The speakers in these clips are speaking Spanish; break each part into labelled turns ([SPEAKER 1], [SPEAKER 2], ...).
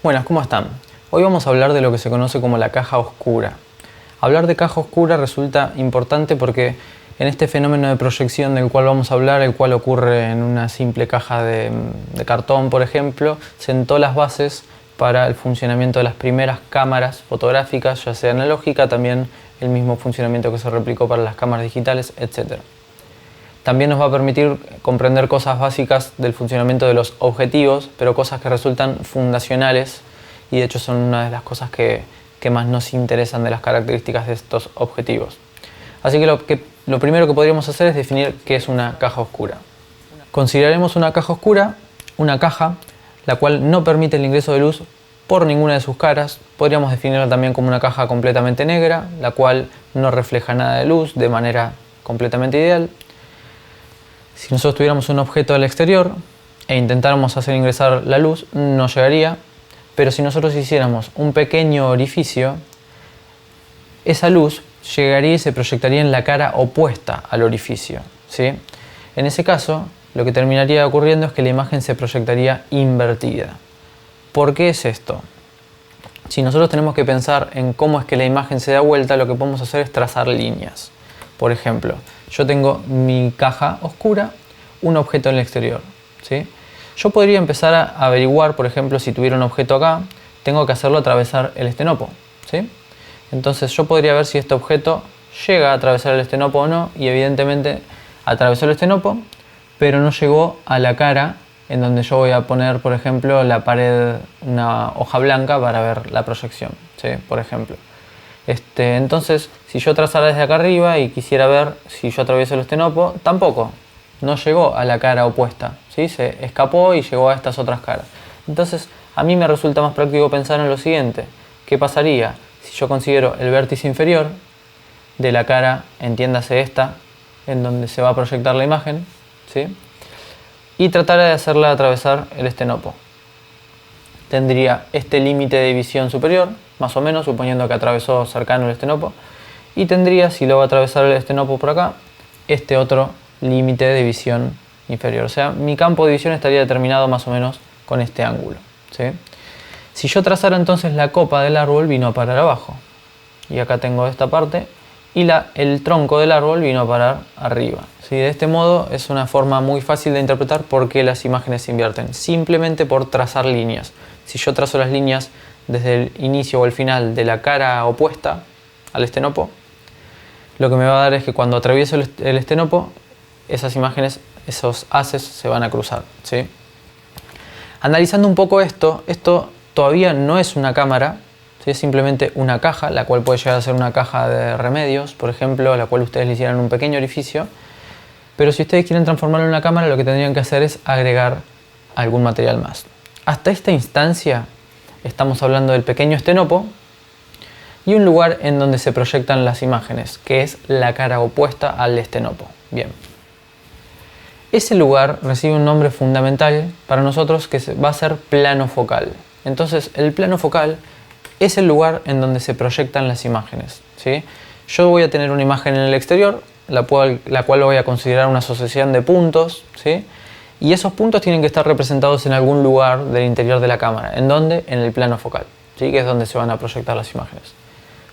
[SPEAKER 1] Buenas, ¿cómo están? Hoy vamos a hablar de lo que se conoce como la caja oscura. Hablar de caja oscura resulta importante porque en este fenómeno de proyección del cual vamos a hablar, el cual ocurre en una simple caja de cartón, por ejemplo, sentó las bases para el funcionamiento de las primeras cámaras fotográficas, ya sea analógica, también el mismo funcionamiento que se replicó para las cámaras digitales, etc. También nos va a permitir comprender cosas básicas del funcionamiento de los objetivos, pero cosas que resultan fundacionales y de hecho son una de las cosas que más nos interesan de las características de estos objetivos. Así que lo primero que podríamos hacer es definir qué es una caja oscura. Consideraremos una caja oscura una caja la cual no permite el ingreso de luz por ninguna de sus caras. Podríamos definirla también como una caja completamente negra, la cual no refleja nada de luz de manera completamente ideal. Si nosotros tuviéramos un objeto al exterior e intentáramos hacer ingresar la luz, no llegaría, pero si nosotros hiciéramos un pequeño orificio, esa luz llegaría y se proyectaría en la cara opuesta al orificio, ¿sí? En ese caso, lo que terminaría ocurriendo es que la imagen se proyectaría invertida. ¿Por qué es esto? Si nosotros tenemos que pensar en cómo es que la imagen se da vuelta, lo que podemos hacer es trazar líneas. Por ejemplo, yo tengo mi caja oscura, un objeto en el exterior, ¿sí? Yo podría empezar a averiguar, por ejemplo, si tuviera un objeto acá, tengo que hacerlo atravesar el estenopo, ¿sí? Entonces yo podría ver si este objeto llega a atravesar el estenopo o no, y evidentemente atravesó el estenopo, pero no llegó a la cara en donde yo voy a poner, por ejemplo, la pared, una hoja blanca para ver la proyección, ¿sí? Por ejemplo. Entonces, si yo trazara desde acá arriba y quisiera ver si yo atravieso el estenopo, tampoco, no llegó a la cara opuesta, ¿sí? Se escapó y llegó a estas otras caras. Entonces, a mí me resulta más práctico pensar en lo siguiente: ¿qué pasaría si yo considero el vértice inferior de la cara, entiéndase esta, en donde se va a proyectar la imagen, ¿sí? Y tratara de hacerla atravesar el estenopo? Tendría este límite de visión superior, más o menos, suponiendo que atravesó cercano el estenopo, y tendría, si lo va a atravesar el estenopo por acá, este otro límite de visión inferior. O sea, mi campo de visión estaría determinado más o menos con este ángulo, ¿sí? Si yo trazara entonces la copa del árbol, vino a parar abajo. Y acá tengo esta parte, y el tronco del árbol vino a parar arriba, ¿sí? De este modo es una forma muy fácil de interpretar por qué las imágenes se invierten, simplemente por trazar líneas. Si yo trazo las líneas desde el inicio o el final de la cara opuesta al estenopo, lo que me va a dar es que cuando atravieso el estenopo, esas imágenes, esos haces se van a cruzar, ¿sí? Analizando un poco esto todavía no es una cámara, ¿sí? Es simplemente una caja, la cual puede llegar a ser una caja de remedios, por ejemplo, a la cual ustedes le hicieran un pequeño orificio. Pero si ustedes quieren transformarlo en una cámara, lo que tendrían que hacer es agregar algún material más. Hasta esta instancia estamos hablando del pequeño estenopo y un lugar en donde se proyectan las imágenes, que es la cara opuesta al estenopo. Bien. Ese lugar recibe un nombre fundamental para nosotros que va a ser plano focal. Entonces, el plano focal es el lugar en donde se proyectan las imágenes, ¿sí? Yo voy a tener una imagen en el exterior, la cual voy a considerar una asociación de puntos, ¿sí? Y esos puntos tienen que estar representados en algún lugar del interior de la cámara. ¿En dónde? En el plano focal, ¿sí? Que es donde se van a proyectar las imágenes.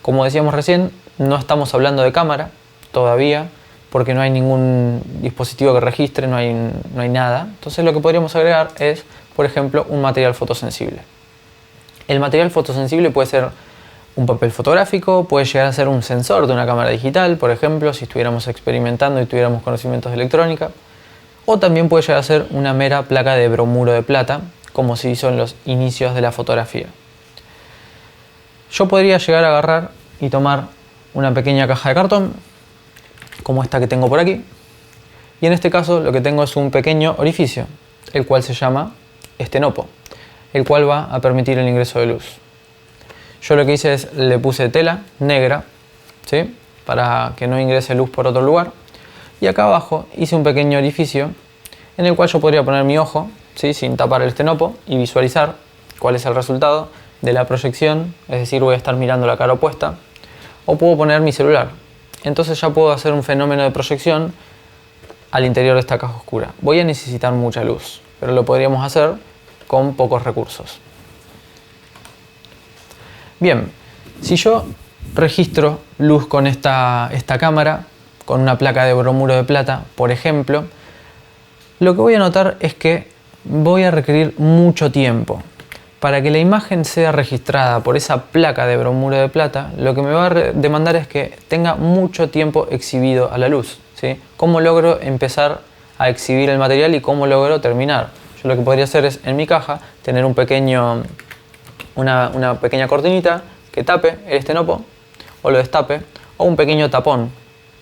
[SPEAKER 1] Como decíamos recién, no estamos hablando de cámara todavía, porque no hay ningún dispositivo que registre, no hay nada. Entonces lo que podríamos agregar es, por ejemplo, un material fotosensible. El material fotosensible puede ser un papel fotográfico, puede llegar a ser un sensor de una cámara digital, por ejemplo, si estuviéramos experimentando y tuviéramos conocimientos de electrónica. O también puede llegar a ser una mera placa de bromuro de plata, como se hizo en los inicios de la fotografía. Yo podría llegar a agarrar y tomar una pequeña caja de cartón, como esta que tengo por aquí, y en este caso lo que tengo es un pequeño orificio, el cual se llama estenopo, el cual va a permitir el ingreso de luz. Yo lo que hice es, le puse tela negra, ¿sí? Para que no ingrese luz por otro lugar. Y acá abajo hice un pequeño orificio en el cual yo podría poner mi ojo, ¿sí? Sin tapar el estenopo, y visualizar cuál es el resultado de la proyección, es decir, voy a estar mirando la cara opuesta, o puedo poner mi celular. Entonces ya puedo hacer un fenómeno de proyección al interior de esta caja oscura. Voy a necesitar mucha luz, pero lo podríamos hacer con pocos recursos. Bien, si yo registro luz con esta cámara, con una placa de bromuro de plata, por ejemplo, lo que voy a notar es que voy a requerir mucho tiempo. Para que la imagen sea registrada por esa placa de bromuro de plata, lo que me va a demandar es que tenga mucho tiempo exhibido a la luz, ¿sí? ¿Cómo logro empezar a exhibir el material y cómo logro terminar? Yo lo que podría hacer es, en mi caja, tener una pequeña cortinita que tape el estenopo, o lo destape, o un pequeño tapón,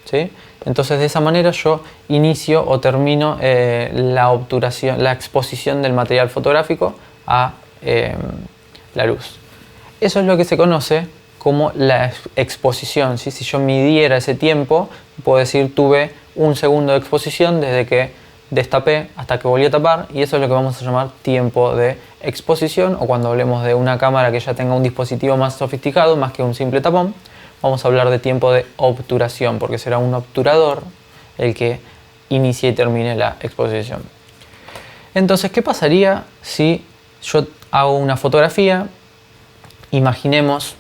[SPEAKER 1] ¿sí? Entonces de esa manera yo inicio o termino la obturación, la exposición del material fotográfico a la luz. Eso es lo que se conoce como la exposición, ¿sí? Si yo midiera ese tiempo, puedo decir tuve 1 segundo de exposición desde que destapé hasta que volví a tapar, y eso es lo que vamos a llamar tiempo de exposición, o cuando hablemos de una cámara que ya tenga un dispositivo más sofisticado, más que un simple tapón, vamos a hablar de tiempo de obturación, porque será un obturador el que inicie y termine la exposición. Entonces, ¿qué pasaría si yo hago una fotografía, imaginemos,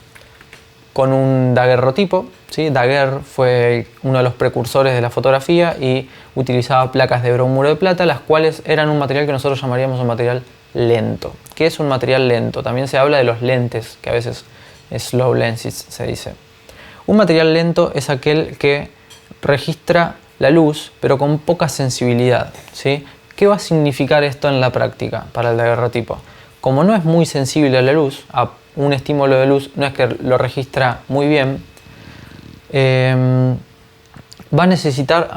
[SPEAKER 1] con un daguerrotipo, ¿sí? Daguerre fue uno de los precursores de la fotografía y utilizaba placas de bromuro de plata, las cuales eran un material que nosotros llamaríamos un material lento. ¿Qué es un material lento? También se habla de los lentes, que a veces slow lenses se dice. Un material lento es aquel que registra la luz, pero con poca sensibilidad, ¿sí? ¿Qué va a significar esto en la práctica para el daguerrotipo? Como no es muy sensible a la luz, a un estímulo de luz no es que lo registra muy bien, va a necesitar,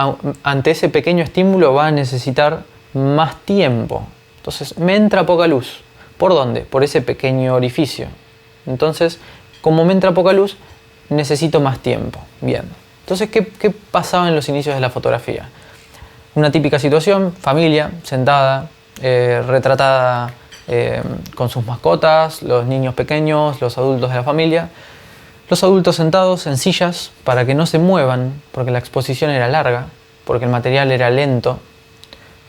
[SPEAKER 1] ante ese pequeño estímulo, va a necesitar más tiempo. Entonces me entra poca luz. ¿Por dónde? Por ese pequeño orificio. Entonces, como me entra poca luz, necesito más tiempo. Bien. Entonces, ¿qué pasaba en los inicios de la fotografía? Una típica situación, familia sentada, retratada con sus mascotas, los niños pequeños, los adultos de la familia. Los adultos sentados en sillas para que no se muevan, porque la exposición era larga, porque el material era lento,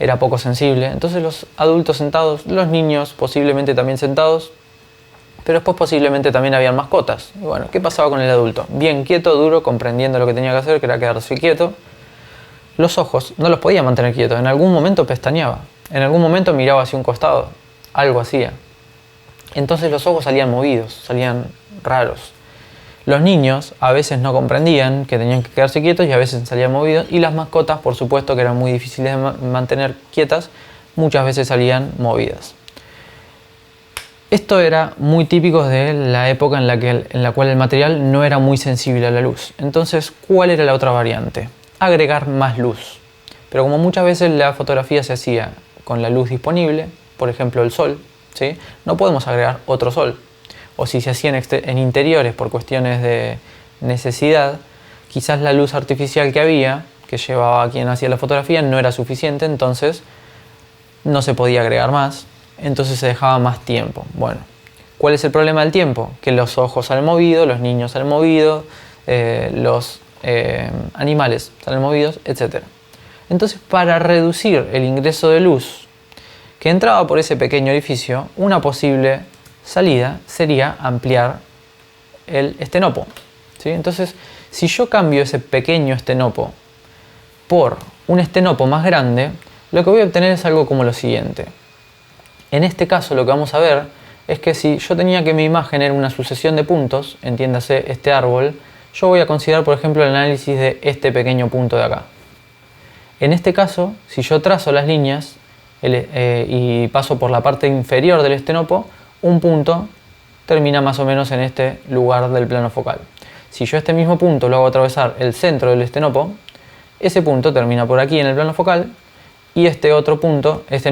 [SPEAKER 1] era poco sensible. Entonces los adultos sentados, los niños posiblemente también sentados, pero después posiblemente también habían mascotas. Y bueno, ¿qué pasaba con el adulto? Bien quieto, duro, comprendiendo lo que tenía que hacer, que era quedarse quieto. Los ojos no los podía mantener quietos, en algún momento pestañeaba, en algún momento miraba hacia un costado, algo hacía. Entonces los ojos salían movidos, salían raros. Los niños a veces no comprendían que tenían que quedarse quietos y a veces salían movidos, y las mascotas, por supuesto, que eran muy difíciles de mantener quietas, muchas veces salían movidas. Esto era muy típico de la época en la cual el material no era muy sensible a la luz. Entonces, ¿cuál era la otra variante? Agregar más luz. Pero como muchas veces la fotografía se hacía con la luz disponible, por ejemplo el sol, ¿sí? No podemos agregar otro sol. O si se hacían en interiores por cuestiones de necesidad, quizás la luz artificial que había, que llevaba a quien hacía la fotografía, no era suficiente, entonces no se podía agregar más, entonces se dejaba más tiempo. Bueno, ¿cuál es el problema del tiempo? Que los ojos salen movidos, los niños salen movidos, los animales salen movidos, etc. Entonces, para reducir el ingreso de luz que entraba por ese pequeño orificio, una posible salida sería ampliar el estenopo, ¿sí? Entonces, si yo cambio ese pequeño estenopo por un estenopo más grande, lo que voy a obtener es algo como lo siguiente. En este caso, lo que vamos a ver es que si yo tenía que mi imagen era una sucesión de puntos, entiéndase este árbol, yo voy a considerar, por ejemplo, el análisis de este pequeño punto de acá. En este caso, si yo trazo las líneas y paso por la parte inferior del estenopo, un punto termina más o menos en este lugar del plano focal. Si yo este mismo punto lo hago atravesar el centro del estenopo, ese punto termina por aquí en el plano focal, y este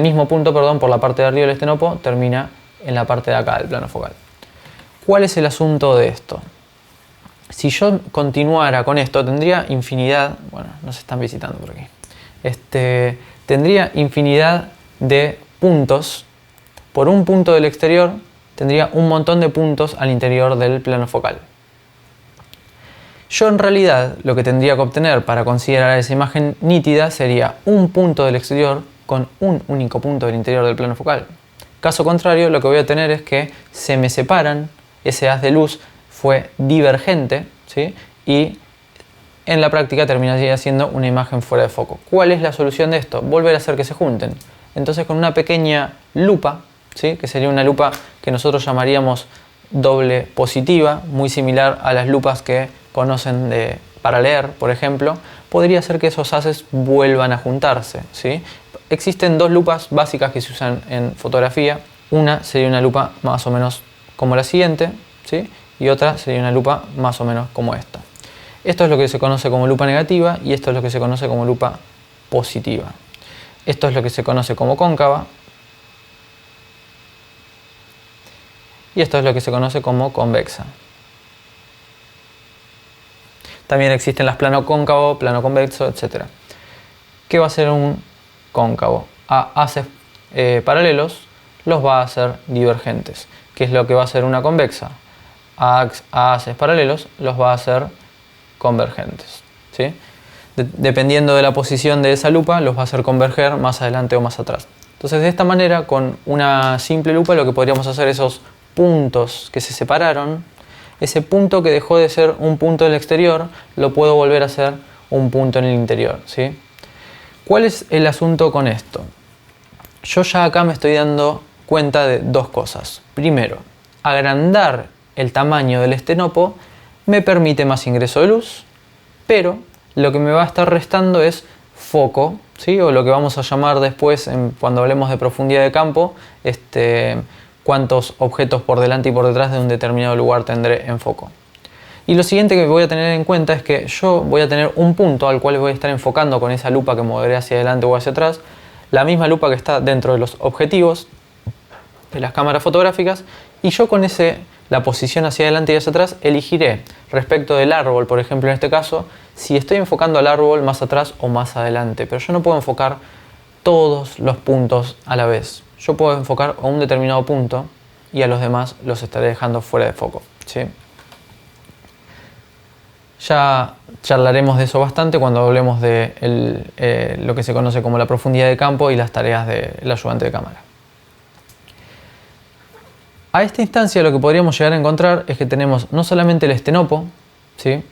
[SPEAKER 1] mismo punto, por la parte de arriba del estenopo, termina en la parte de acá del plano focal. ¿Cuál es el asunto de esto? Si yo continuara con esto, tendría infinidad, bueno, nos están visitando por aquí, tendría infinidad de puntos. Por un punto del exterior tendría un montón de puntos al interior del plano focal. Yo en realidad lo que tendría que obtener para considerar esa imagen nítida sería un punto del exterior con un único punto del interior del plano focal. Caso contrario, lo que voy a tener es que se me separan ese haz de luz fue divergente, ¿sí? Y en la práctica terminaría siendo una imagen fuera de foco. ¿Cuál es la solución de esto? Volver a hacer que se junten. Entonces con una pequeña lupa, ¿sí? Que sería una lupa que nosotros llamaríamos doble positiva, muy similar a las lupas que conocen para leer, por ejemplo, podría ser que esos haces vuelvan a juntarse, ¿sí? Existen dos lupas básicas que se usan en fotografía. Una sería una lupa más o menos como la siguiente, ¿sí? Y otra sería una lupa más o menos como esta. Esto es lo que se conoce como lupa negativa y esto es lo que se conoce como lupa positiva. Esto es lo que se conoce como cóncava y esto es lo que se conoce como convexa. También existen las plano cóncavo, plano convexo, etc. ¿Qué va a ser un cóncavo? A haces paralelos los va a hacer divergentes. ¿Qué es lo que va a hacer una convexa? A haces paralelos los va a hacer convergentes, ¿sí? Dependiendo de la posición de esa lupa, los va a hacer converger más adelante o más atrás. Entonces, de esta manera, con una simple lupa, lo que podríamos hacer, esos puntos que se separaron, ese punto que dejó de ser un punto en el exterior, lo puedo volver a ser un punto en el interior, ¿sí? ¿Cuál es el asunto con esto? Yo ya acá me estoy dando cuenta de dos cosas. Primero, agrandar el tamaño del estenopo me permite más ingreso de luz, pero lo que me va a estar restando es foco, ¿sí? O lo que vamos a llamar después, cuando hablemos de profundidad de campo, cuántos objetos por delante y por detrás de un determinado lugar tendré en foco. Y lo siguiente que voy a tener en cuenta es que yo voy a tener un punto al cual voy a estar enfocando con esa lupa que moveré hacia adelante o hacia atrás, la misma lupa que está dentro de los objetivos de las cámaras fotográficas, y yo con la posición hacia adelante y hacia atrás elegiré respecto del árbol, por ejemplo en este caso, si estoy enfocando al árbol más atrás o más adelante, pero yo no puedo enfocar todos los puntos a la vez. Yo puedo enfocar a un determinado punto y a los demás los estaré dejando fuera de foco, ¿sí? Ya charlaremos de eso bastante cuando hablemos de lo que se conoce como la profundidad de campo y las tareas del ayudante de cámara. A esta instancia lo que podríamos llegar a encontrar es que tenemos no solamente el estenopo, ¿sí?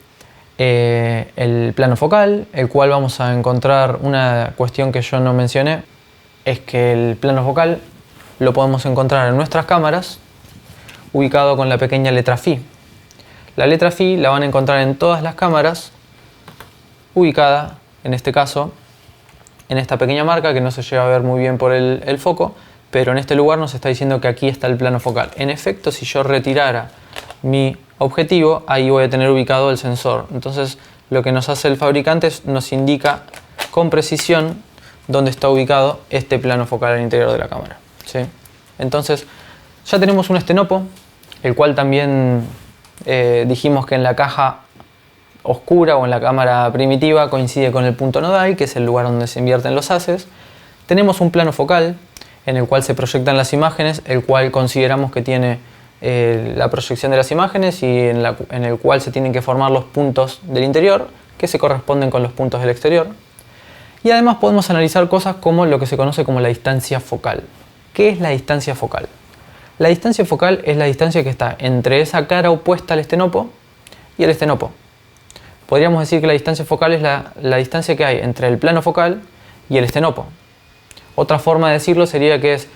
[SPEAKER 1] El plano focal, el cual vamos a encontrar una cuestión que yo no mencioné, es que el plano focal lo podemos encontrar en nuestras cámaras ubicado con la pequeña letra Φ. La letra Φ la van a encontrar en todas las cámaras ubicada, en este caso, en esta pequeña marca que no se llega a ver muy bien por el foco, pero en este lugar nos está diciendo que aquí está el plano focal. En efecto, si yo retirara mi objetivo, ahí voy a tener ubicado el sensor. Entonces, lo que nos hace el fabricante es nos indica con precisión dónde está ubicado este plano focal al interior de la cámara, ¿sí? Entonces, ya tenemos un estenopo, el cual también dijimos que en la caja oscura o en la cámara primitiva coincide con el punto nodal, que es el lugar donde se invierten los haces. Tenemos un plano focal en el cual se proyectan las imágenes, el cual consideramos que tiene la proyección de las imágenes y en el cual se tienen que formar los puntos del interior que se corresponden con los puntos del exterior. Y además podemos analizar cosas como lo que se conoce como la distancia focal. ¿Qué es la distancia focal? La distancia focal es la distancia que está entre esa cara opuesta al estenopo y el estenopo. Podríamos decir que la distancia focal es la distancia que hay entre el plano focal y el estenopo. Otra forma de decirlo sería que es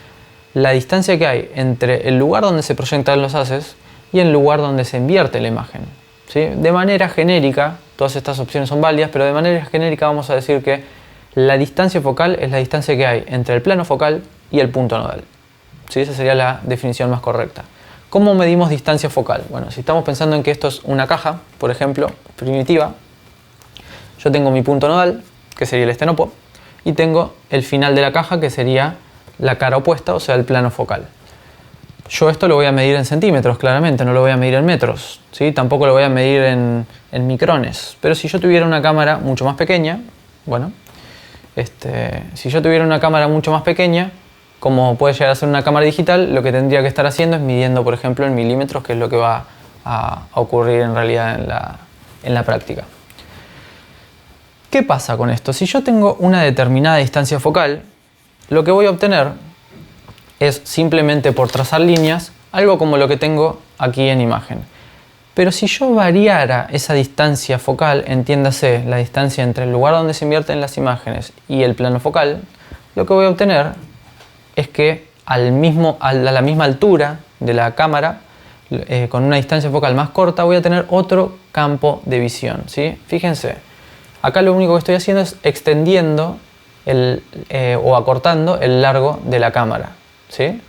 [SPEAKER 1] la distancia que hay entre el lugar donde se proyectan los haces y el lugar donde se invierte la imagen, ¿sí? De manera genérica, todas estas opciones son válidas, pero de manera genérica vamos a decir que la distancia focal es la distancia que hay entre el plano focal y el punto nodal, ¿sí? Esa sería la definición más correcta. ¿Cómo medimos distancia focal? Bueno, si estamos pensando en que esto es una caja, por ejemplo, primitiva, yo tengo mi punto nodal, que sería el estenopo, y tengo el final de la caja, que sería la cara opuesta, o sea, el plano focal. Yo esto lo voy a medir en centímetros, claramente, no lo voy a medir en metros, ¿sí? Tampoco lo voy a medir en micrones. Pero si yo tuviera una cámara mucho más pequeña, bueno, si yo tuviera una cámara mucho más pequeña, como puede llegar a ser una cámara digital, lo que tendría que estar haciendo es midiendo, por ejemplo, en milímetros, que es lo que va a ocurrir en realidad en la práctica. ¿Qué pasa con esto? Si yo tengo una determinada distancia focal, lo que voy a obtener es simplemente por trazar líneas algo como lo que tengo aquí en imagen. Pero si yo variara esa distancia focal, entiéndase la distancia entre el lugar donde se invierten las imágenes y el plano focal, lo que voy a obtener es que a la misma altura de la cámara, con una distancia focal más corta, voy a tener otro campo de visión, ¿sí? Fíjense, acá lo único que estoy haciendo es extendiendo o acortando el largo de la cámara, ¿sí?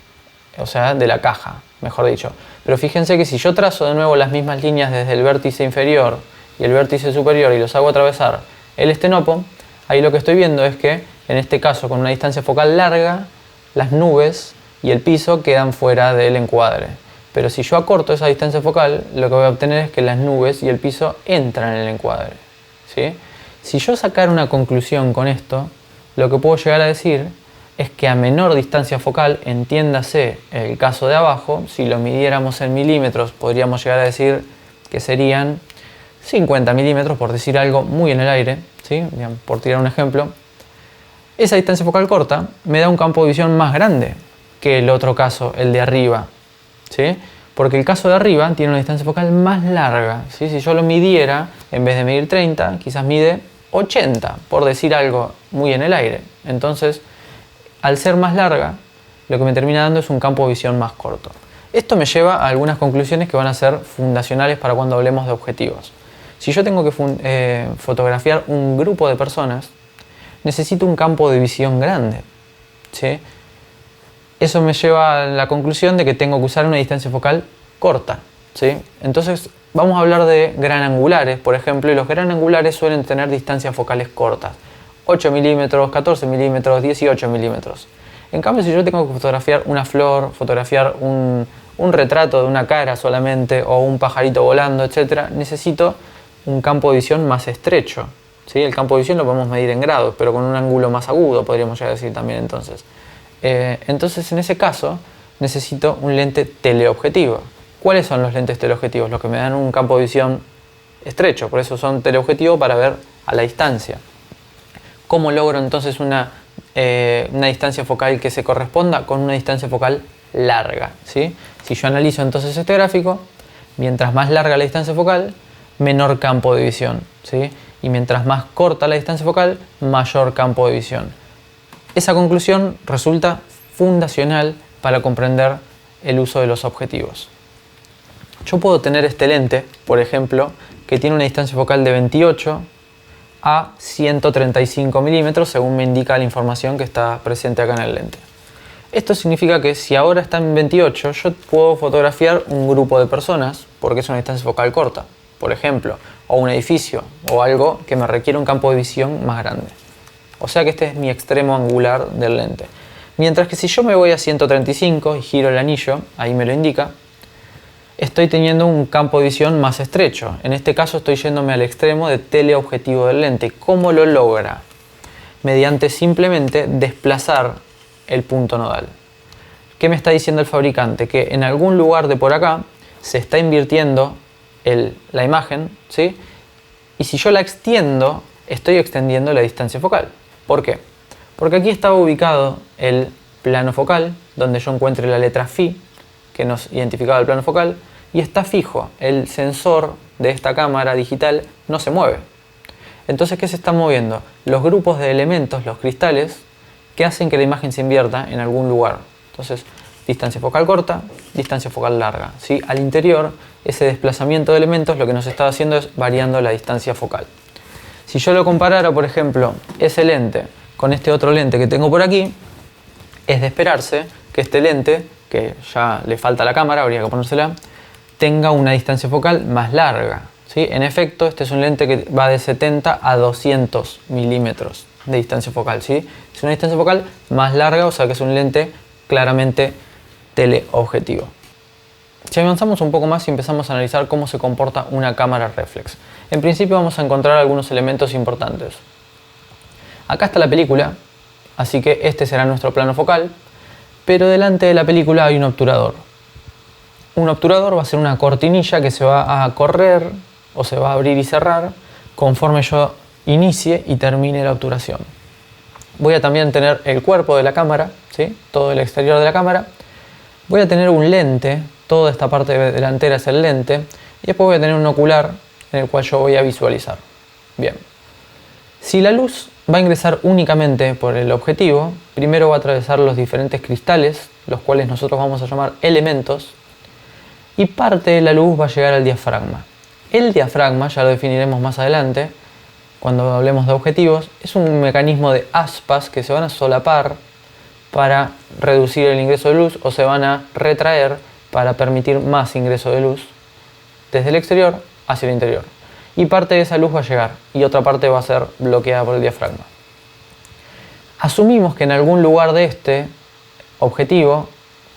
[SPEAKER 1] O sea, de la caja, mejor dicho. Pero fíjense que si yo trazo de nuevo las mismas líneas desde el vértice inferior y el vértice superior y los hago atravesar el estenopo, ahí lo que estoy viendo es que, en este caso, con una distancia focal larga, las nubes y el piso quedan fuera del encuadre. Pero si yo acorto esa distancia focal, lo que voy a obtener es que las nubes y el piso entran en el encuadre, ¿sí? Si yo sacara una conclusión con esto, lo que puedo llegar a decir es que a menor distancia focal, entiéndase el caso de abajo, si lo midiéramos en milímetros, podríamos llegar a decir que serían 50 milímetros, por decir algo muy en el aire, ¿sí? Por tirar un ejemplo. Esa distancia focal corta me da un campo de visión más grande que el otro caso, el de arriba, ¿sí? Porque el caso de arriba tiene una distancia focal más larga, ¿sí? Si yo lo midiera, en vez de medir 30, quizás mide 80, por decir algo muy en el aire. Entonces, al ser más larga, lo que me termina dando es un campo de visión más corto. Esto me lleva a algunas conclusiones que van a ser fundacionales para cuando hablemos de objetivos. Si yo tengo que fotografiar un grupo de personas, necesito un campo de visión grande, ¿sí? Eso me lleva a la conclusión de que tengo que usar una distancia focal corta, ¿sí? Entonces vamos a hablar de gran angulares, por ejemplo, y los gran angulares suelen tener distancias focales cortas. 8 milímetros, 14 milímetros, 18 milímetros. En cambio, si yo tengo que fotografiar una flor, fotografiar un retrato de una cara solamente, o un pajarito volando, etc., necesito un campo de visión más estrecho, ¿sí? El campo de visión lo podemos medir en grados, pero con un ángulo más agudo, podríamos llegar a decir también entonces. Entonces, en ese caso, necesito un lente teleobjetivo. ¿Cuáles son los lentes teleobjetivos? Los que me dan un campo de visión estrecho, por eso son teleobjetivos, para ver a la distancia. ¿Cómo logro entonces una distancia focal que se corresponda con una distancia focal larga, ¿sí? Si yo analizo entonces este gráfico, mientras más larga la distancia focal, menor campo de visión, ¿sí? Y mientras más corta la distancia focal, mayor campo de visión. Esa conclusión resulta fundacional para comprender el uso de los objetivos. Yo puedo tener este lente, por ejemplo, que tiene una distancia focal de 28 a 135 milímetros, según me indica la información que está presente acá en el lente. Esto significa que si ahora está en 28, yo puedo fotografiar un grupo de personas, porque es una distancia focal corta, por ejemplo, o un edificio, o algo que me requiere un campo de visión más grande. O sea que este es mi extremo angular del lente. Mientras que si yo me voy a 135 y giro el anillo, ahí me lo indica, estoy teniendo un campo de visión más estrecho. En este caso estoy yéndome al extremo de teleobjetivo del lente. ¿Cómo lo logra? Mediante simplemente desplazar el punto nodal. ¿Qué me está diciendo el fabricante? Que en algún lugar de por acá se está invirtiendo la imagen, ¿sí? Y si yo la extiendo, estoy extendiendo la distancia focal. ¿Por qué? Porque aquí estaba ubicado el plano focal, donde yo encuentre la letra Φ, que nos identificaba el plano focal, y está fijo. El sensor de esta cámara digital no se mueve. Entonces, ¿qué se está moviendo? Los grupos de elementos, los cristales, que hacen que la imagen se invierta en algún lugar. Entonces, distancia focal corta, distancia focal larga, ¿sí? Al interior, ese desplazamiento de elementos lo que nos está haciendo es variando la distancia focal. Si yo lo comparara, por ejemplo, ese lente con este otro lente que tengo por aquí, es de esperarse que este lente, que ya le falta a la cámara, habría que ponérsela, tenga una distancia focal más larga, ¿sí? En efecto, este es un lente que va de 70 a 200 milímetros de distancia focal, ¿sí? Es una distancia focal más larga, o sea que es un lente claramente teleobjetivo. Si avanzamos un poco más y empezamos a analizar cómo se comporta una cámara reflex. En principio vamos a encontrar algunos elementos importantes. Acá está la película, así que este será nuestro plano focal, pero delante de la película hay un obturador. Un obturador va a ser una cortinilla que se va a correr o se va a abrir y cerrar conforme yo inicie y termine la obturación. Voy a también tener el cuerpo de la cámara, ¿sí? Todo el exterior de la cámara, Voy a tener un lente, toda esta parte delantera es el lente, y después voy a tener un ocular en el cual yo voy a visualizar. Bien. Si la luz va a ingresar únicamente por el objetivo, primero va a atravesar los diferentes cristales, los cuales nosotros vamos a llamar elementos, y parte de la luz va a llegar al diafragma. El diafragma, ya lo definiremos más adelante, cuando hablemos de objetivos, es un mecanismo de aspas que se van a solapar para reducir el ingreso de luz o se van a retraer para permitir más ingreso de luz desde el exterior hacia el interior. Y parte de esa luz va a llegar y otra parte va a ser bloqueada por el diafragma. Asumimos que en algún lugar de este objetivo,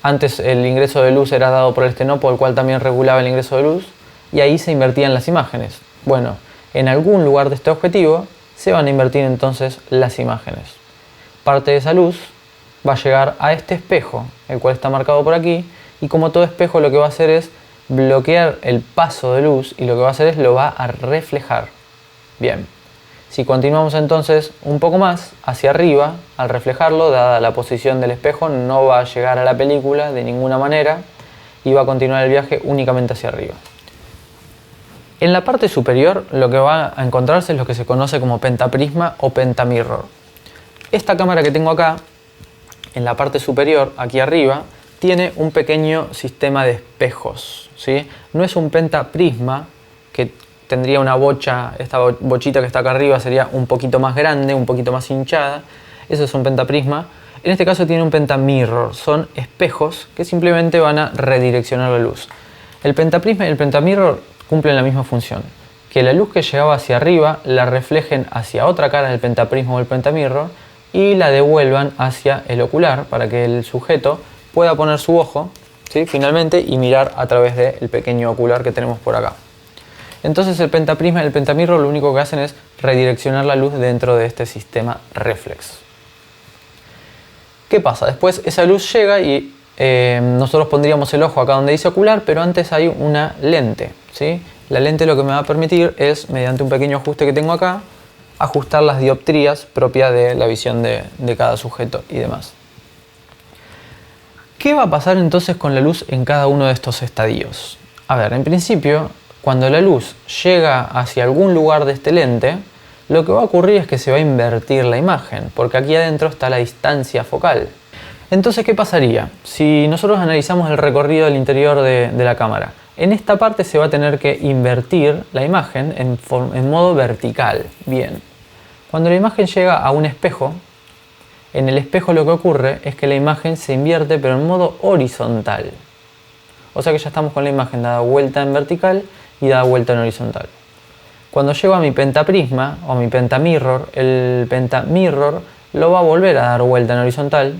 [SPEAKER 1] antes el ingreso de luz era dado por el estenopo, el cual también regulaba el ingreso de luz, y ahí se invertían las imágenes. Bueno, en algún lugar de este objetivo se van a invertir entonces las imágenes. Parte de esa luz va a llegar a este espejo, el cual está marcado por aquí, y como todo espejo lo que va a hacer es bloquear el paso de luz y lo que va a hacer es lo va a reflejar. Bien, si continuamos entonces un poco más hacia arriba, al reflejarlo, dada la posición del espejo, no va a llegar a la película de ninguna manera y va a continuar el viaje únicamente hacia arriba. En la parte superior lo que va a encontrarse es lo que se conoce como pentaprisma o pentamirror. Esta cámara que tengo acá, en la parte superior, aquí arriba, tiene un pequeño sistema de espejos, ¿sí? No es un pentaprisma que tendría una bocha, esta bochita que está acá arriba sería un poquito más grande, un poquito más hinchada. Eso es un pentaprisma. En este caso tiene un pentamirror, son espejos que simplemente van a redireccionar la luz. El pentaprisma y el pentamirror cumplen la misma función, que la luz que llegaba hacia arriba la reflejen hacia otra cara del pentaprisma o el pentamirror y la devuelvan hacia el ocular para que el sujeto pueda poner su ojo, ¿sí?, finalmente, y mirar a través del pequeño ocular que tenemos por acá. Entonces el pentaprisma y el pentamirror lo único que hacen es redireccionar la luz dentro de este sistema reflex. ¿Qué pasa? Después esa luz llega y nosotros pondríamos el ojo acá donde dice ocular, pero antes hay una lente, ¿sí? La lente lo que me va a permitir es, mediante un pequeño ajuste que tengo acá, ajustar las dioptrías propias de la visión de cada sujeto y demás. ¿Qué va a pasar entonces con la luz en cada uno de estos estadios? A ver, en principio, cuando la luz llega hacia algún lugar de este lente, lo que va a ocurrir es que se va a invertir la imagen, porque aquí adentro está la distancia focal. Entonces, ¿qué pasaría? Si nosotros analizamos el recorrido del interior de la cámara, en esta parte se va a tener que invertir la imagen en modo vertical. Bien. Cuando la imagen llega a un espejo, en el espejo lo que ocurre es que la imagen se invierte pero en modo horizontal. O sea que ya estamos con la imagen dada vuelta en vertical y dada vuelta en horizontal. Cuando llego a mi pentaprisma o a mi pentamirror, el pentamirror lo va a volver a dar vuelta en horizontal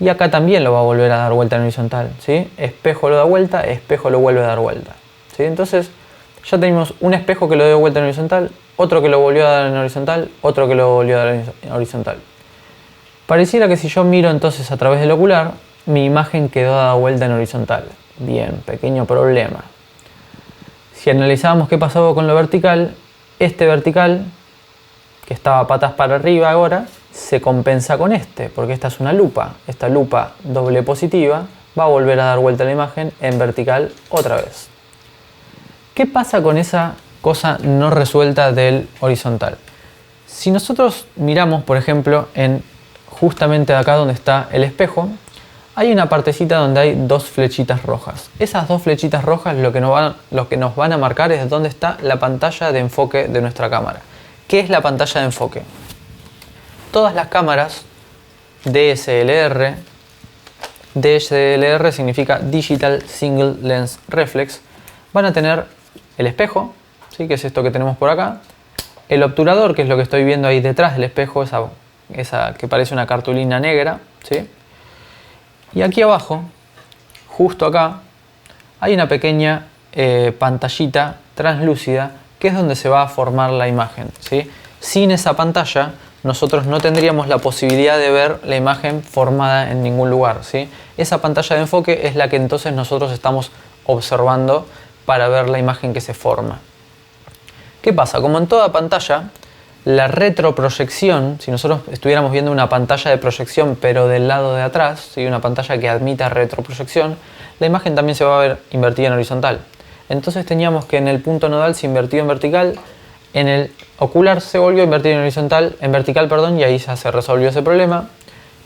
[SPEAKER 1] y acá también lo va a volver a dar vuelta en horizontal, ¿sí? Espejo lo da vuelta, espejo lo vuelve a dar vuelta, ¿sí? Entonces ya tenemos un espejo que lo dio vuelta en horizontal, otro que lo volvió a dar en horizontal, otro que lo volvió a dar en horizontal. Pareciera que si yo miro entonces a través del ocular, mi imagen quedó dada vuelta en horizontal. Bien, pequeño problema. Si analizamos qué pasaba con lo vertical, este vertical, que estaba patas para arriba ahora, se compensa con este, porque esta es una lupa. Esta lupa doble positiva va a volver a dar vuelta a la imagen en vertical otra vez. ¿Qué pasa con esa cosa no resuelta del horizontal? Si nosotros miramos, por ejemplo, justamente acá donde está el espejo, hay una partecita donde hay dos flechitas rojas. Esas dos flechitas rojas lo que nos van a marcar es dónde está la pantalla de enfoque de nuestra cámara. ¿Qué es la pantalla de enfoque? Todas las cámaras DSLR significa Digital Single Lens Reflex, van a tener el espejo, ¿sí?, que es esto que tenemos por acá, el obturador, que es lo que estoy viendo ahí detrás del espejo, esa que parece una cartulina negra, ¿sí? Y aquí abajo, justo acá, hay una pequeña pantallita translúcida que es donde se va a formar la imagen, ¿sí? Sin esa pantalla nosotros no tendríamos la posibilidad de ver la imagen formada en ningún lugar, ¿sí? Esa pantalla de enfoque es la que entonces nosotros estamos observando para ver la imagen que se forma. ¿Qué pasa? Como en toda pantalla, La retroproyección, si nosotros estuviéramos viendo una pantalla de proyección pero del lado de atrás, ¿sí? Una pantalla que admita retroproyección, la imagen también se va a ver invertida en horizontal. Entonces teníamos que en el punto nodal se invertió en vertical, en el ocular se volvió a invertir en vertical, perdón, y ahí ya se resolvió ese problema.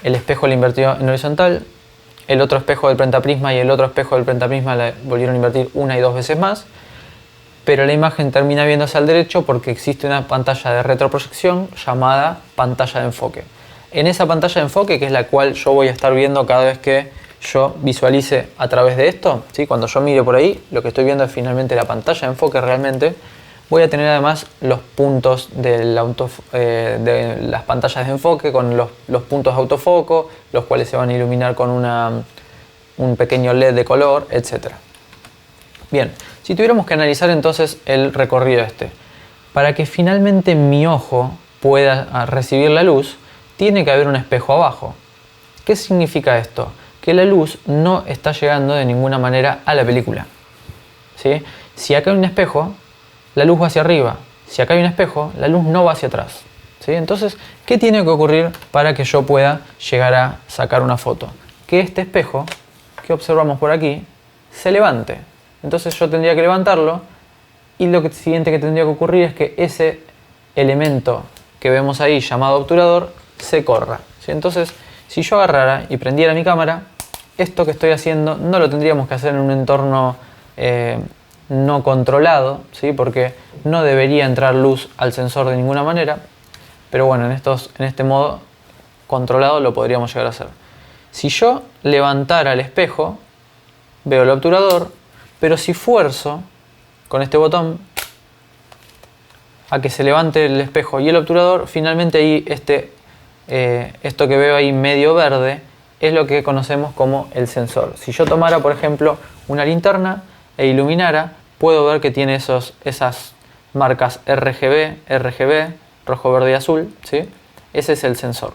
[SPEAKER 1] El espejo le invirtió en horizontal, el otro espejo del pentaprisma y el otro espejo del pentaprisma le volvieron a invertir una y dos veces más, pero la imagen termina viéndose al derecho porque existe una pantalla de retroproyección llamada pantalla de enfoque. En esa pantalla de enfoque, que es la cual yo voy a estar viendo cada vez que yo visualice a través de esto, ¿sí? Cuando yo mire por ahí, lo que estoy viendo es finalmente la pantalla de enfoque realmente. Voy a tener además los puntos de las pantallas de enfoque con los puntos de autofoco, los cuales se van a iluminar con un pequeño LED de color, etc. Bien, si tuviéramos que analizar entonces el recorrido para que finalmente mi ojo pueda recibir la luz, tiene que haber un espejo abajo. ¿Qué significa esto? Que la luz no está llegando de ninguna manera a la película, ¿sí? Si acá hay un espejo, la luz va hacia arriba. Si acá hay un espejo, la luz no va hacia atrás, ¿sí? Entonces, ¿qué tiene que ocurrir para que yo pueda llegar a sacar una foto? Que este espejo, que observamos por aquí, se levante. Entonces yo tendría que levantarlo y lo siguiente que tendría que ocurrir es que ese elemento que vemos ahí llamado obturador se corra, ¿sí? Entonces, si yo agarrara y prendiera mi cámara, esto que estoy haciendo no lo tendríamos que hacer en un entorno no controlado, ¿sí? Porque no debería entrar luz al sensor de ninguna manera, pero bueno, en este modo controlado lo podríamos llegar a hacer. Si yo levantara el espejo, veo el obturador, pero si fuerzo con este botón a que se levante el espejo y el obturador, finalmente ahí esto que veo ahí medio verde es lo que conocemos como el sensor. Si yo tomara, por ejemplo, una linterna e iluminara, puedo ver que tiene esas marcas RGB, rojo, verde y azul, ¿sí? Ese es el sensor.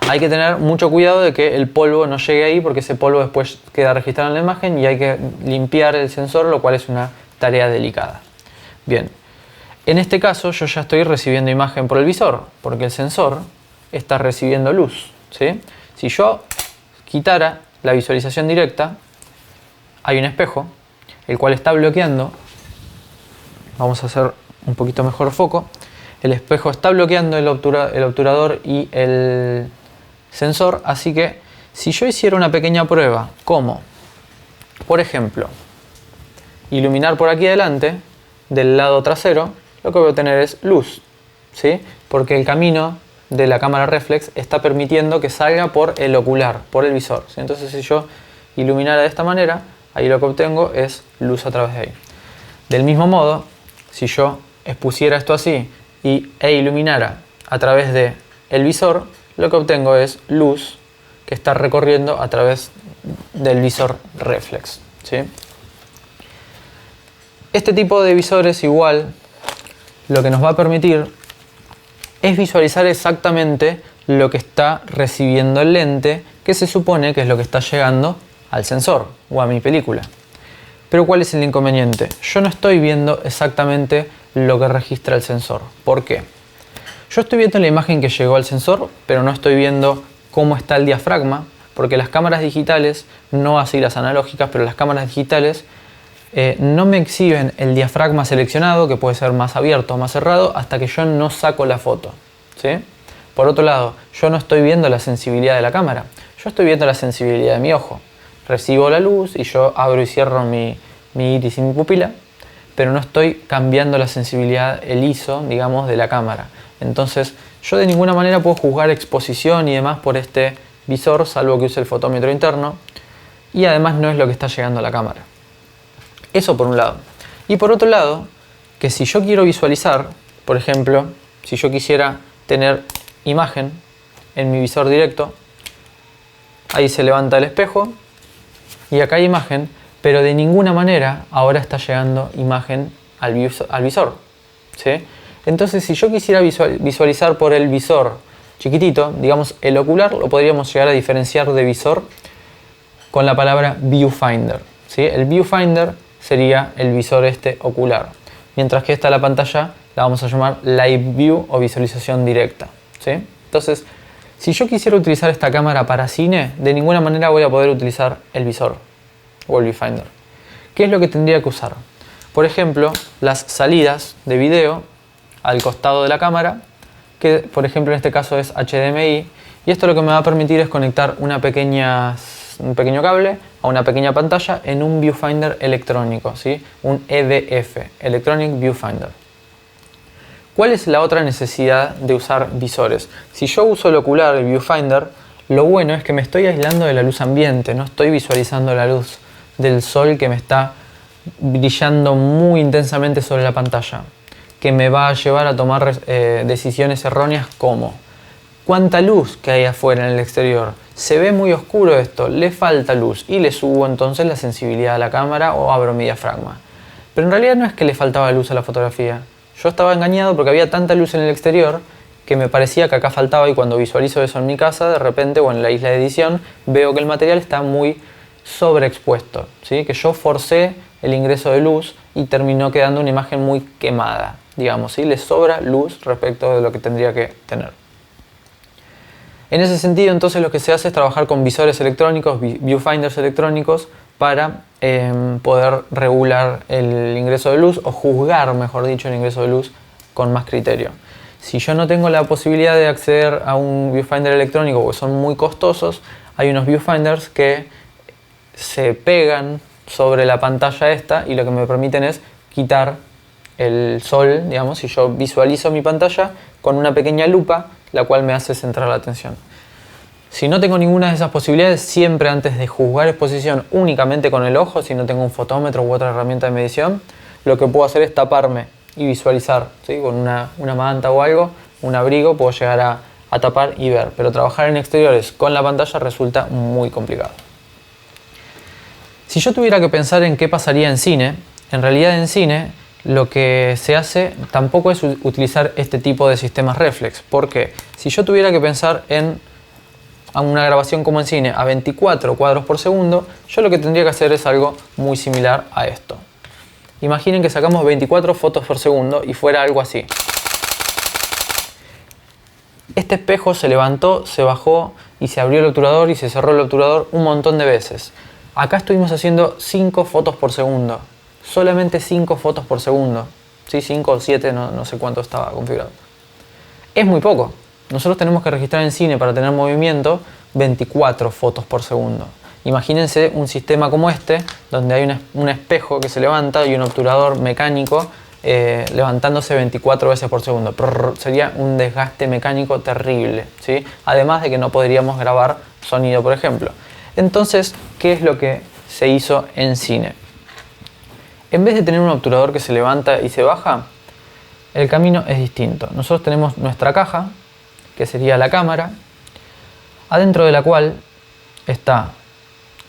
[SPEAKER 1] Hay que tener mucho cuidado de que el polvo no llegue ahí, porque ese polvo después queda registrado en la imagen y hay que limpiar el sensor, lo cual es una tarea delicada. Bien, en este caso yo ya estoy recibiendo imagen por el visor, porque el sensor está recibiendo luz, ¿sí? Si yo quitara la visualización directa, hay un espejo, el cual está bloqueando. Vamos a hacer un poquito mejor foco. El espejo está bloqueando el obturador y el sensor, así que si yo hiciera una pequeña prueba, como por ejemplo iluminar por aquí adelante, del lado trasero, lo que voy a tener es luz, ¿sí? Porque el camino de la cámara reflex está permitiendo que salga por el ocular, por el visor, ¿sí? Entonces si yo iluminara de esta manera, ahí lo que obtengo es luz a través de ahí. Del mismo modo, si yo expusiera esto así e iluminara a través del visor, lo que obtengo es luz que está recorriendo a través del visor reflex, ¿sí? Este tipo de visores igual lo que nos va a permitir es visualizar exactamente lo que está recibiendo el lente, que se supone que es lo que está llegando al sensor o a mi película. Pero ¿cuál es el inconveniente? Yo no estoy viendo exactamente lo que registra el sensor. ¿Por qué? Yo estoy viendo la imagen que llegó al sensor, pero no estoy viendo cómo está el diafragma, porque las cámaras digitales, no así las analógicas, pero las cámaras digitales no me exhiben el diafragma seleccionado, que puede ser más abierto o más cerrado, hasta que yo no saco la foto, ¿sí? Por otro lado, yo no estoy viendo la sensibilidad de la cámara, yo estoy viendo la sensibilidad de mi ojo. Recibo la luz y yo abro y cierro mi iris y mi pupila, pero no estoy cambiando la sensibilidad, el ISO, digamos, de la cámara. Entonces, yo de ninguna manera puedo juzgar exposición y demás por este visor, salvo que use el fotómetro interno, y además no es lo que está llegando a la cámara. Eso por un lado. Y por otro lado, que si yo quiero visualizar, por ejemplo, si yo quisiera tener imagen en mi visor directo, ahí se levanta el espejo y acá hay imagen, pero de ninguna manera ahora está llegando imagen al visor, ¿sí? Entonces, si yo quisiera visualizar por el visor chiquitito, digamos el ocular, lo podríamos llegar a diferenciar de visor con la palabra viewfinder, ¿sí? El viewfinder sería el visor ocular, mientras que esta la pantalla la vamos a llamar Live View o visualización directa, ¿sí? Entonces, si yo quisiera utilizar esta cámara para cine, de ninguna manera voy a poder utilizar el visor o el viewfinder. ¿Qué es lo que tendría que usar? Por ejemplo, las salidas de video al costado de la cámara, que por ejemplo en este caso es HDMI, y esto lo que me va a permitir es conectar un pequeño cable a una pequeña pantalla en un viewfinder electrónico, ¿sí? Un EVF, Electronic Viewfinder. ¿Cuál es la otra necesidad de usar visores? Si yo uso el ocular, el viewfinder, lo bueno es que me estoy aislando de la luz ambiente, no estoy visualizando la luz del sol que me está brillando muy intensamente sobre la pantalla, que me va a llevar a tomar decisiones erróneas como ¿cuánta luz que hay afuera en el exterior? Se ve muy oscuro esto, le falta luz y le subo entonces la sensibilidad a la cámara o abro mi diafragma. Pero en realidad no es que le faltaba luz a la fotografía. Yo estaba engañado porque había tanta luz en el exterior que me parecía que acá faltaba, y cuando visualizo eso en mi casa, de repente o en la isla de edición, veo que el material está muy sobreexpuesto, ¿sí? Que yo forcé el ingreso de luz y terminó quedando una imagen muy quemada, digamos, ¿sí? Le sobra luz respecto de lo que tendría que tener. En ese sentido, entonces, lo que se hace es trabajar con visores electrónicos, viewfinders electrónicos, para poder regular el ingreso de luz, o juzgar, mejor dicho, el ingreso de luz con más criterio. Si yo no tengo la posibilidad de acceder a un viewfinder electrónico porque son muy costosos, hay unos viewfinders que se pegan sobre la pantalla esta y lo que me permiten es quitar el sol, digamos, si yo visualizo mi pantalla con una pequeña lupa, la cual me hace centrar la atención. Si no tengo ninguna de esas posibilidades, siempre antes de juzgar exposición únicamente con el ojo, si no tengo un fotómetro u otra herramienta de medición, lo que puedo hacer es taparme y visualizar, ¿sí? Con una manta o algo, un abrigo, puedo llegar a tapar y ver. Pero trabajar en exteriores con la pantalla resulta muy complicado. Si yo tuviera que pensar en qué pasaría en cine, en realidad en cine lo que se hace tampoco es utilizar este tipo de sistemas reflex. ¿Por qué? Si yo tuviera que pensar en una grabación como en cine a 24 cuadros por segundo, yo lo que tendría que hacer es algo muy similar a esto. Imaginen que sacamos 24 fotos por segundo y fuera algo así. Este espejo se levantó, se bajó y se abrió el obturador y se cerró el obturador un montón de veces. Acá estuvimos haciendo 5 fotos por segundo. Solamente 5 fotos por segundo. ¿Sí? 5 o 7, no sé cuánto estaba configurado. Es muy poco. Nosotros tenemos que registrar en cine para tener movimiento 24 fotos por segundo. Imagínense un sistema como este, donde hay un espejo que se levanta y un obturador mecánico levantándose 24 veces por segundo. Sería un desgaste mecánico terrible, ¿sí? Además de que no podríamos grabar sonido, por ejemplo. Entonces, ¿qué es lo que se hizo en cine? En vez de tener un obturador que se levanta y se baja, el camino es distinto. Nosotros tenemos nuestra caja, que sería la cámara, adentro de la cual está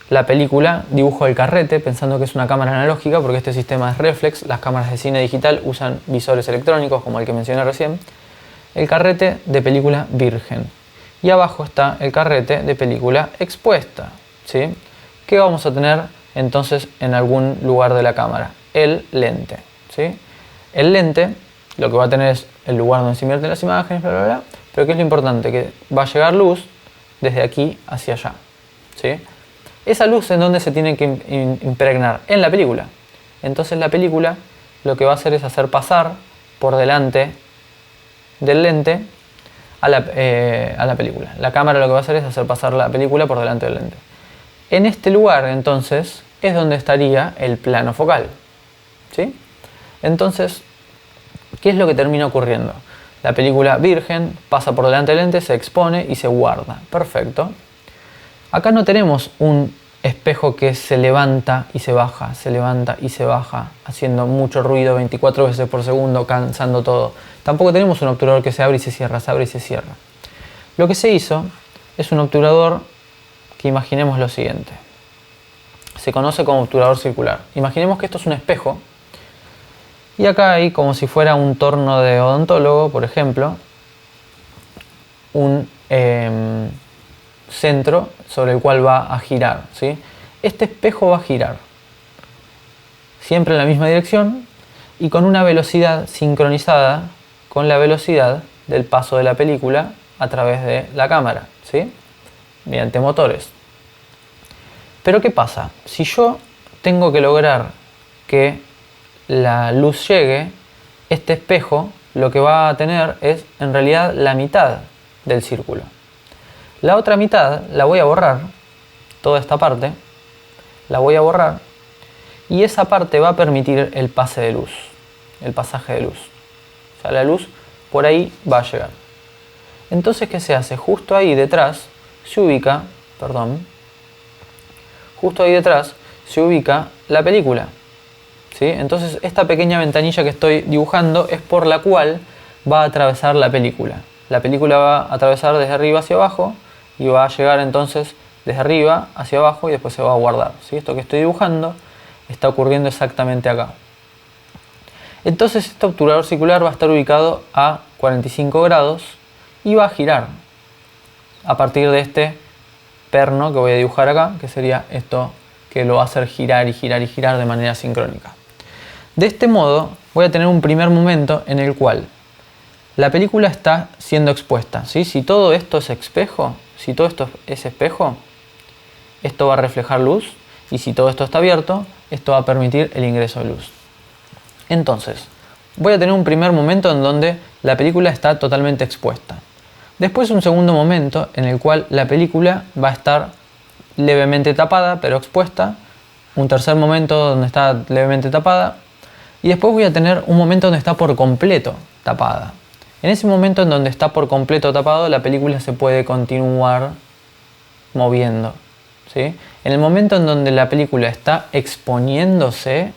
[SPEAKER 1] la película, dibujo el carrete, pensando que es una cámara analógica porque este sistema es reflex. Las cámaras de cine digital usan visores electrónicos como el que mencioné recién. El carrete de película virgen. Y abajo está el carrete de película expuesta, ¿sí? ¿Qué vamos a tener entonces en algún lugar de la cámara? El lente, ¿sí? El lente lo que va a tener es el lugar donde se invierten las imágenes, bla, bla, bla. Pero ¿qué es lo importante? Que va a llegar luz desde aquí hacia allá, ¿sí? Esa luz, ¿en dónde se tiene que impregnar? En la película. Entonces la película lo que va a hacer es hacer pasar por delante del lente a la película. La cámara lo que va a hacer es hacer pasar la película por delante del lente. En este lugar, entonces, es donde estaría el plano focal, ¿sí? Entonces, ¿qué es lo que termina ocurriendo? La película virgen pasa por delante del lente, se expone y se guarda. Perfecto. Acá no tenemos un espejo que se levanta y se baja, se levanta y se baja, haciendo mucho ruido 24 veces por segundo, cansando todo. Tampoco tenemos un obturador que se abre y se cierra, se abre y se cierra. Lo que se hizo es un obturador que imaginemos lo siguiente. Se conoce como obturador circular. Imaginemos que esto es un espejo y acá hay, como si fuera un torno de odontólogo, por ejemplo, un centro sobre el cual va a girar, ¿sí? Este espejo va a girar siempre en la misma dirección y con una velocidad sincronizada con la velocidad del paso de la película a través de la cámara, ¿sí? Mediante motores. Pero ¿qué pasa? Si yo tengo que lograr que la luz llegue, este espejo lo que va a tener es en realidad la mitad del círculo. La otra mitad la voy a borrar, toda esta parte, la voy a borrar, y esa parte va a permitir el pase de luz, el pasaje de luz. O sea, la luz por ahí va a llegar. Entonces, ¿qué se hace? Justo ahí detrás se ubica, justo ahí detrás se ubica la película, ¿sí? Entonces, esta pequeña ventanilla que estoy dibujando es por la cual va a atravesar la película. La película va a atravesar desde arriba hacia abajo y va a llegar entonces desde arriba hacia abajo y después se va a guardar, ¿sí? Esto que estoy dibujando está ocurriendo exactamente acá. Entonces este obturador circular va a estar ubicado a 45 grados y va a girar a partir de este perno que voy a dibujar acá, que sería esto que lo va a hacer girar y girar y girar de manera sincrónica. De este modo voy a tener un primer momento en el cual la película está siendo expuesta, ¿sí? Si todo esto es espejo, si todo esto es espejo, esto va a reflejar luz, y si todo esto está abierto, esto va a permitir el ingreso de luz. Entonces, voy a tener un primer momento en donde la película está totalmente expuesta. Después un segundo momento en el cual la película va a estar levemente tapada, pero expuesta. Un tercer momento donde está levemente tapada. Y después voy a tener un momento donde está por completo tapada. En ese momento en donde está por completo tapado, la película se puede continuar moviendo, ¿sí? En el momento en donde la película está exponiéndose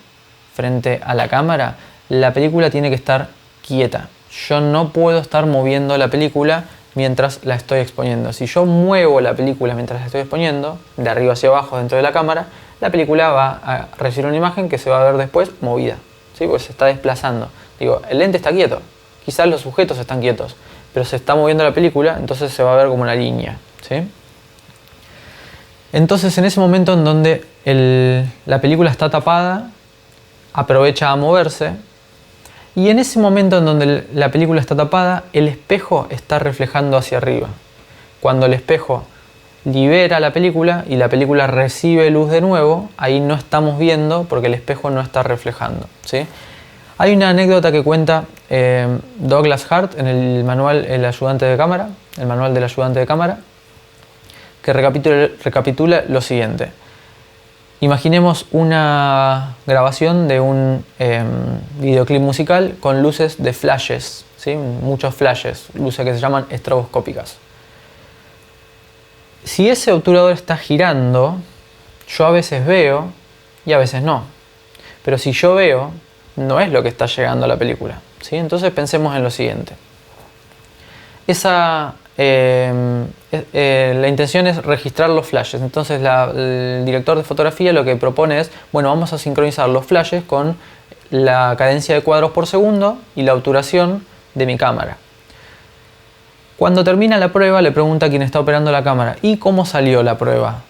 [SPEAKER 1] frente a la cámara, la película tiene que estar quieta. Yo no puedo estar moviendo la película mientras la estoy exponiendo. Si yo muevo la película mientras la estoy exponiendo, de arriba hacia abajo dentro de la cámara, la película va a recibir una imagen que se va a ver después movida, ¿sí? Porque se está desplazando. Digo, el lente está quieto, quizás los sujetos están quietos, pero se está moviendo la película, entonces se va a ver como una línea, ¿sí? Entonces, en ese momento en donde la película está tapada, aprovecha a moverse, y en ese momento en donde la película está tapada, el espejo está reflejando hacia arriba. Cuando el espejo libera la película y la película recibe luz de nuevo, ahí no estamos viendo porque el espejo no está reflejando, ¿sí? Hay una anécdota que cuenta Douglas Hart en el manual El ayudante de cámara, el manual del ayudante de cámara, que recapitula lo siguiente. Imaginemos una grabación de un videoclip musical con luces de flashes, ¿sí? Muchos flashes, luces que se llaman estroboscópicas. Si ese obturador está girando, yo a veces veo y a veces no. Pero si yo veo, no es lo que está llegando a la película, ¿sí? Entonces pensemos en lo siguiente. La intención es registrar los flashes. Entonces el director de fotografía lo que propone es, bueno, vamos a sincronizar los flashes con la cadencia de cuadros por segundo y la obturación de mi cámara. Cuando termina la prueba le pregunta a quien está operando la cámara, ¿y cómo salió la prueba?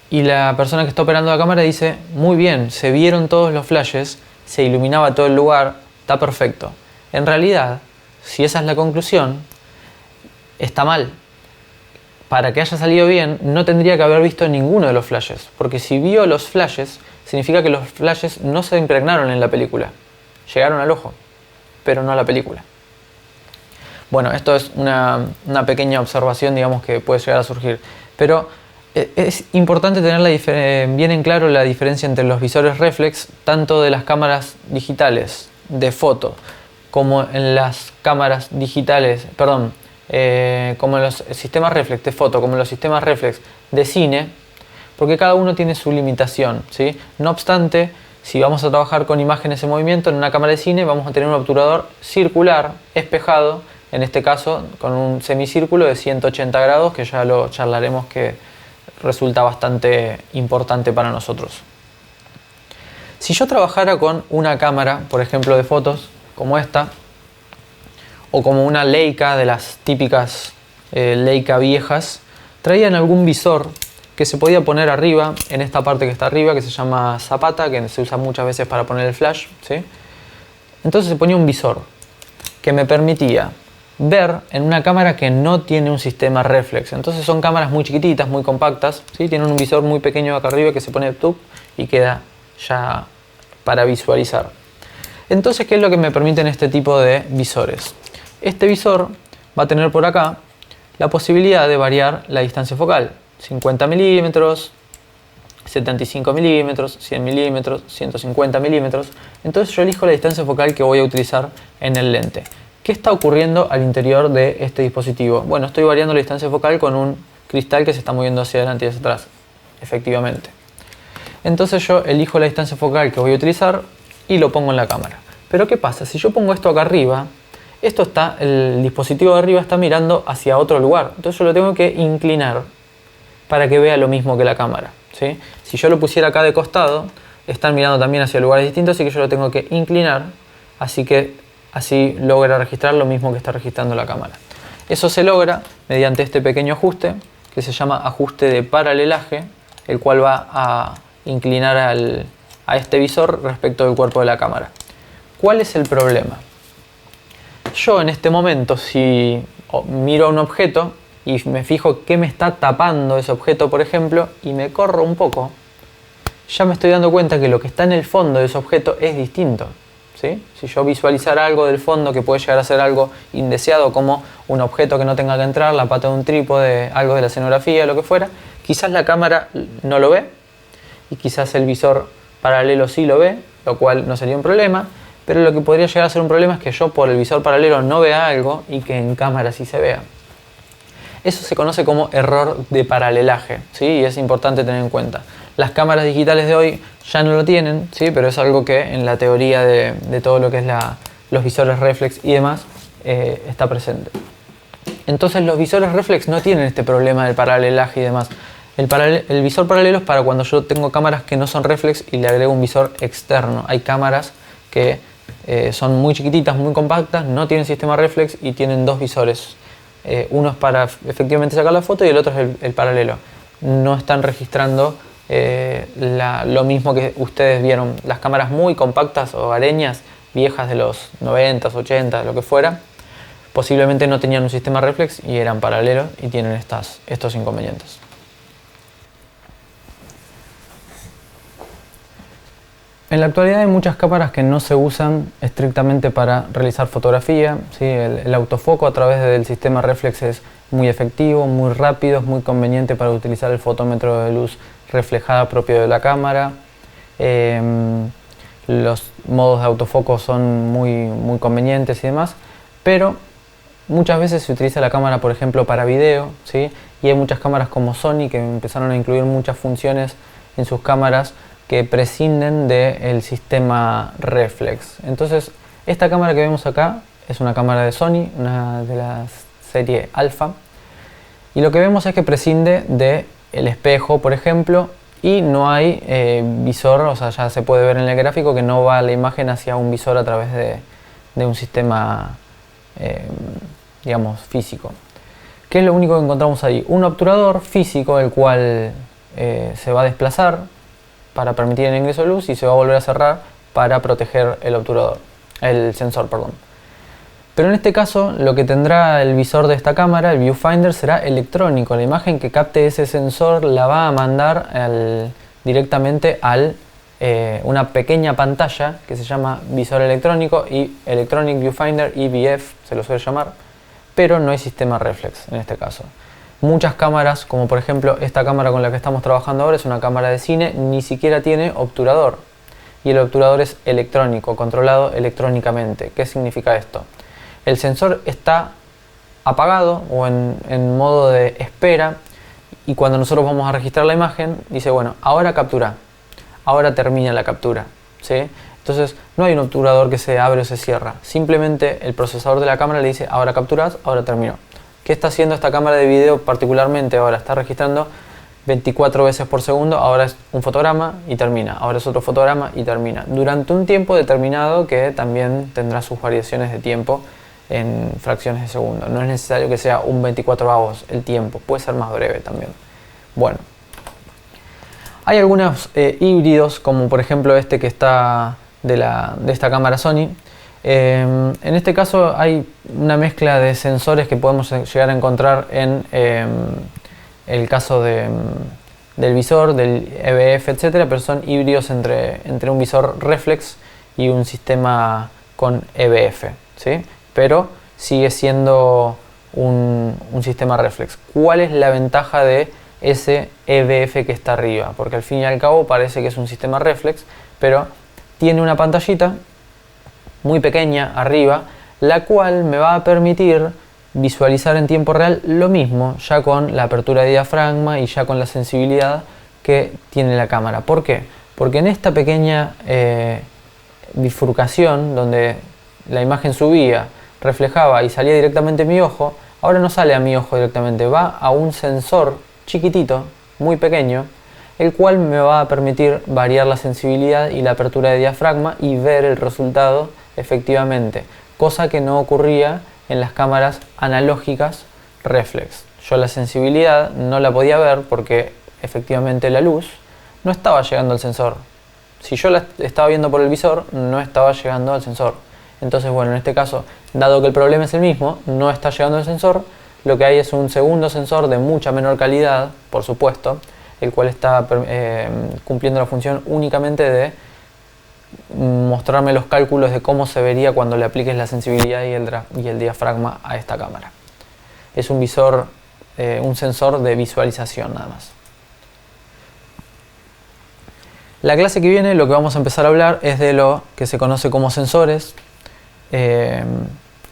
[SPEAKER 1] Y la persona que está operando la cámara dice, muy bien, se vieron todos los flashes, se iluminaba todo el lugar, está perfecto. En realidad, si esa es la conclusión, está mal. Para que haya salido bien, no tendría que haber visto ninguno de los flashes, porque si vio los flashes, significa que los flashes no se impregnaron en la película. Llegaron al ojo, pero no a la película. Bueno, esto es una pequeña observación, digamos, que puede llegar a surgir. Pero es importante tener bien en claro la diferencia entre los visores reflex, tanto de las cámaras digitales de foto, como en las cámaras digitales, como en los sistemas reflex de foto, como en los sistemas reflex de cine, porque cada uno tiene su limitación, ¿sí? No obstante, si vamos a trabajar con imágenes en movimiento en una cámara de cine, vamos a tener un obturador circular, espejado, en este caso con un semicírculo de 180 grados, que ya lo charlaremos, que resulta bastante importante para nosotros. Si yo trabajara con una cámara, por ejemplo, de fotos, como esta, o como una Leica de las típicas Leica viejas, traían algún visor que se podía poner arriba, en esta parte que está arriba, que se llama zapata, que se usa muchas veces para poner el flash, ¿sí? Entonces se ponía un visor que me permitía ver en una cámara que no tiene un sistema reflex. Entonces son cámaras muy chiquititas, muy compactas, ¿sí? Tienen un visor muy pequeño acá arriba que se pone y queda ya para visualizar. Entonces, ¿qué es lo que me permiten este tipo de visores? Este visor va a tener por acá la posibilidad de variar la distancia focal. 50 milímetros, 75 milímetros, 100 milímetros, 150 milímetros. Entonces yo elijo la distancia focal que voy a utilizar en el lente. ¿Qué está ocurriendo al interior de este dispositivo? Bueno, estoy variando la distancia focal con un cristal que se está moviendo hacia adelante y hacia atrás, efectivamente. Entonces yo elijo la distancia focal que voy a utilizar y lo pongo en la cámara. Pero ¿qué pasa? Si yo pongo esto acá arriba, el dispositivo de arriba está mirando hacia otro lugar. Entonces yo lo tengo que inclinar para que vea lo mismo que la cámara, ¿sí? Si yo lo pusiera acá de costado, están mirando también hacia lugares distintos, así que yo lo tengo que inclinar, así logra registrar lo mismo que está registrando la cámara. Eso se logra mediante este pequeño ajuste que se llama ajuste de paralelaje, el cual va a inclinar a este visor respecto del cuerpo de la cámara. ¿Cuál es el problema? Yo en este momento, si miro a un objeto y me fijo qué me está tapando ese objeto, por ejemplo, y me corro un poco, ya me estoy dando cuenta que lo que está en el fondo de ese objeto es distinto, ¿sí? Si yo visualizara algo del fondo que puede llegar a ser algo indeseado, como un objeto que no tenga que entrar, la pata de un trípode, algo de la escenografía, lo que fuera, quizás la cámara no lo ve y quizás el visor paralelo sí lo ve, lo cual no sería un problema, pero lo que podría llegar a ser un problema es que yo por el visor paralelo no vea algo y que en cámara sí se vea. Eso se conoce como error de paralelaje, ¿sí? Y es importante tener en cuenta. Las cámaras digitales de hoy ya no lo tienen, ¿sí? Pero es algo que en la teoría de todo lo que es los visores reflex y demás está presente. Entonces los visores reflex no tienen este problema del paralelaje y demás. El visor paralelo es para cuando yo tengo cámaras que no son reflex y le agrego un visor externo. Hay cámaras que son muy chiquititas, muy compactas, no tienen sistema reflex y tienen dos visores. Uno es para efectivamente sacar la foto y el otro es el paralelo. No están registrando lo mismo que ustedes vieron. Las cámaras muy compactas o hogareñas, viejas de los 90, 80, lo que fuera, posiblemente no tenían un sistema reflex y eran paralelos y tienen estos inconvenientes. En la actualidad hay muchas cámaras que no se usan estrictamente para realizar fotografía, ¿sí? El autofoco a través del sistema reflex es muy efectivo, muy rápido, es muy conveniente para utilizar el fotómetro de luz reflejada propio de la cámara. Los modos de autofoco son muy convenientes y demás, pero muchas veces se utiliza la cámara, por ejemplo, para video, ¿sí? Y hay muchas cámaras como Sony que empezaron a incluir muchas funciones en sus cámaras que prescinden del sistema reflex. Entonces, esta cámara que vemos acá es una cámara de Sony, una de la serie Alpha, y lo que vemos es que prescinde del espejo, por ejemplo, y no hay visor, o sea, ya se puede ver en el gráfico que no va la imagen hacia un visor a través de un sistema, digamos, físico. ¿Qué es lo único que encontramos ahí? Un obturador físico, el cual se va a desplazar para permitir el ingreso de luz y se va a volver a cerrar para proteger el sensor, perdón. Pero en este caso lo que tendrá el visor de esta cámara, el viewfinder, será electrónico. La imagen que capte ese sensor la va a mandar directamente a una pequeña pantalla que se llama visor electrónico y Electronic Viewfinder, EVF se lo suele llamar, pero no hay sistema reflex en este caso. Muchas cámaras, como por ejemplo esta cámara con la que estamos trabajando ahora, es una cámara de cine, ni siquiera tiene obturador. Y el obturador es electrónico, controlado electrónicamente. ¿Qué significa esto? El sensor está apagado o en modo de espera y cuando nosotros vamos a registrar la imagen, dice, bueno, ahora captura, ahora termina la captura, ¿sí? Entonces no hay un obturador que se abre o se cierra. Simplemente el procesador de la cámara le dice, ahora capturas, ahora terminó. ¿Qué está haciendo esta cámara de video particularmente ahora? Está registrando 24 veces por segundo, ahora es un fotograma y termina, ahora es otro fotograma y termina. Durante un tiempo determinado que también tendrá sus variaciones de tiempo en fracciones de segundo. No es necesario que sea un 24avos el tiempo, puede ser más breve también. Bueno, hay algunos híbridos, como por ejemplo este que está de esta cámara Sony, En este caso hay una mezcla de sensores que podemos llegar a encontrar en el caso del visor, del EVF, etcétera, pero son híbridos entre un visor reflex y un sistema con EVF, ¿sí? Pero sigue siendo un sistema reflex. ¿Cuál es la ventaja de ese EVF que está arriba? Porque al fin y al cabo parece que es un sistema reflex, pero tiene una pantallita muy pequeña arriba, la cual me va a permitir visualizar en tiempo real lo mismo, ya con la apertura de diafragma y ya con la sensibilidad que tiene la cámara. ¿Por qué? Porque en esta pequeña bifurcación donde la imagen subía, reflejaba y salía directamente a mi ojo, ahora no sale a mi ojo directamente, va a un sensor chiquitito, muy pequeño, el cual me va a permitir variar la sensibilidad y la apertura de diafragma y ver el resultado efectivamente, cosa que no ocurría en las cámaras analógicas reflex. Yo la sensibilidad no la podía ver porque efectivamente la luz no estaba llegando al sensor. Si yo la estaba viendo por el visor, no estaba llegando al sensor. Entonces, bueno, en este caso, dado que el problema es el mismo, no está llegando al sensor, lo que hay es un segundo sensor de mucha menor calidad, por supuesto, el cual está cumpliendo la función únicamente de mostrarme los cálculos de cómo se vería cuando le apliques la sensibilidad y el diafragma a esta cámara. Es un visor, un sensor de visualización nada más. La clase que viene lo que vamos a empezar a hablar es de lo que se conoce como sensores.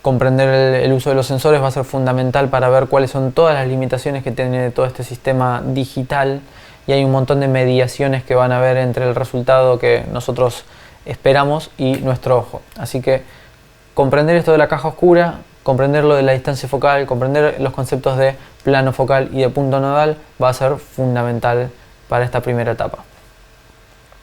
[SPEAKER 1] Comprender el uso de los sensores va a ser fundamental para ver cuáles son todas las limitaciones que tiene todo este sistema digital, y hay un montón de mediaciones que van a haber entre el resultado que nosotros esperamos y nuestro ojo. Así que comprender esto de la caja oscura, comprender lo de la distancia focal, comprender los conceptos de plano focal y de punto nodal va a ser fundamental para esta primera etapa.